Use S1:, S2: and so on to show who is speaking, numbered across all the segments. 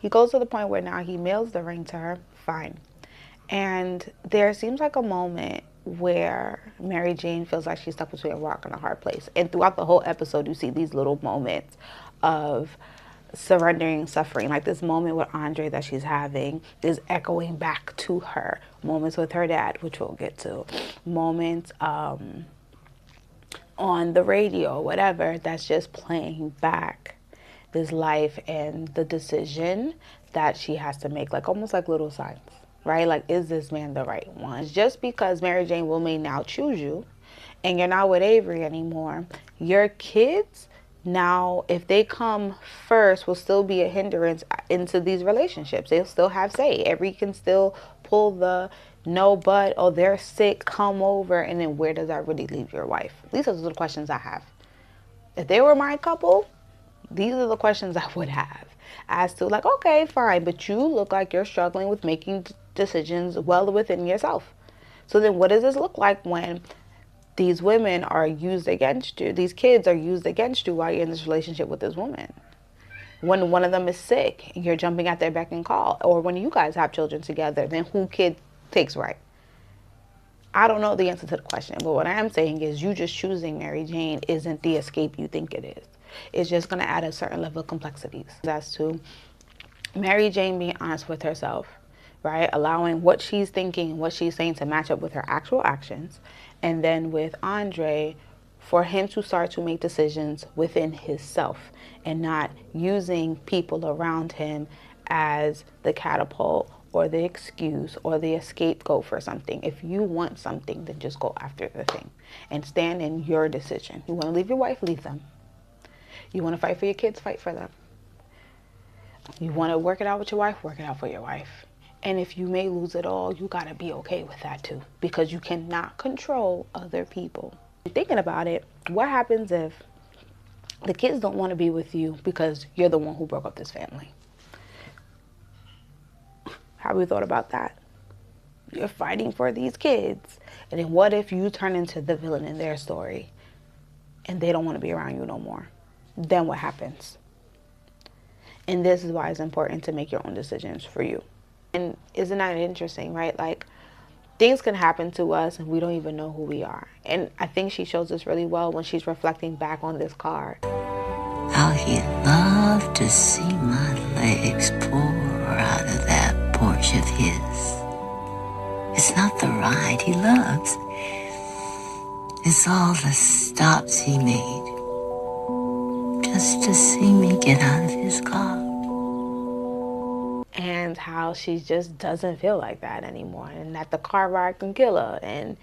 S1: He goes to the point where now he mails the ring to her. Fine. And there seems like a moment where Mary Jane feels like she's stuck between a rock and a hard place. And throughout the whole episode, you see these little moments of surrendering suffering. Like this moment with Andre that she's having is echoing back to her. Moments with her dad, which we'll get to. Moments on the radio, whatever, that's just playing back this life and the decision that she has to make, like almost like little signs, right? Like, is this man the right one? Just because Mary Jane will may now choose you and you're not with Avery anymore, your kids now, if they come first, will still be a hindrance into these relationships. They'll still have say. Avery can still pull the no, but, oh, they're sick, come over, and then where does that really leave your wife? These are the questions I have. If they were my couple, these are the questions I would have as to, like, okay, fine, but you look like you're struggling with making decisions well within yourself. So then what does this look like when these women are used against you? These kids are used against you while you're in this relationship with this woman. When one of them is sick and you're jumping at their beck and call, or when you guys have children together, then who kid takes right? I don't know the answer to the question, but what I am saying is you just choosing Mary Jane isn't the escape you think it is. It's just going to add a certain level of complexities. As to Mary Jane being honest with herself, right? Allowing what she's thinking, what she's saying to match up with her actual actions. And then with Andre, for him to start to make decisions within himself and not using people around him as the catapult or the excuse or the scapegoat for something. If you want something, then just go after the thing and stand in your decision. You want to leave your wife, leave them. You want to fight for your kids, fight for them. You want to work it out with your wife, work it out for your wife. And if you may lose it all, you got to be okay with that too, because you cannot control other people. Thinking about it, what happens if the kids don't want to be with you because you're the one who broke up this family? Have you thought about that? You're fighting for these kids. And then what if you turn into the villain in their story and they don't want to be around you no more? Then what happens? And this is why it's important to make your own decisions for you. And isn't that interesting, right? Like, things can happen to us and we don't even know who we are. And I think she shows this really well when she's reflecting back on this card.
S2: How he'd love to see my legs pour out of that Porsche of his. It's not the ride he loves. It's all the stops he made just to see me get out of his car.
S1: And how she just doesn't feel like that anymore, and that the car ride can kill her. And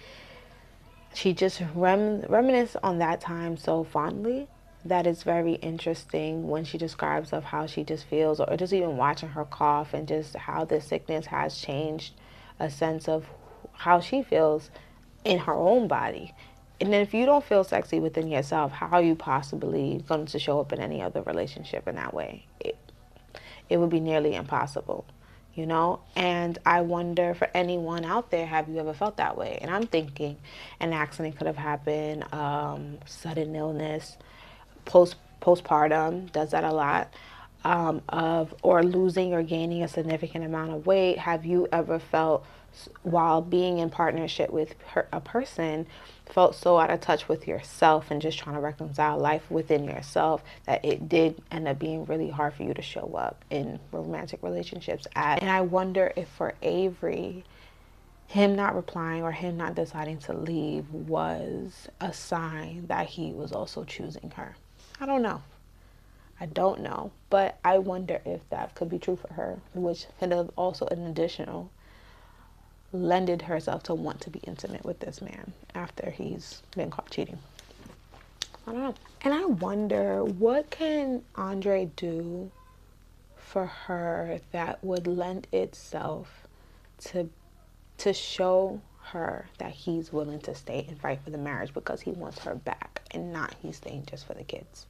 S1: she just reminisces on that time so fondly that it's very interesting when she describes of how she just feels, or just even watching her cough and just how this sickness has changed a sense of how she feels in her own body. And then if you don't feel sexy within yourself, how are you possibly going to show up in any other relationship in that way? It would be nearly impossible, you know? And I wonder, for anyone out there, have you ever felt that way? And I'm thinking an accident could have happened, sudden illness, postpartum does that a lot, or losing or gaining a significant amount of weight. Have you ever felt, while being in partnership with a person, felt so out of touch with yourself and just trying to reconcile life within yourself that it did end up being really hard for you to show up in romantic relationships? And I wonder if for Avery, him not replying or him not deciding to leave was a sign that he was also choosing her. I don't know. I don't know. But I wonder if that could be true for her, which could have also an additional lended herself to want to be intimate with this man after he's been caught cheating. I don't know. And I wonder, what can Andre do for her that would lend itself to show her that he's willing to stay and fight for the marriage because he wants her back and not he's staying just for the kids?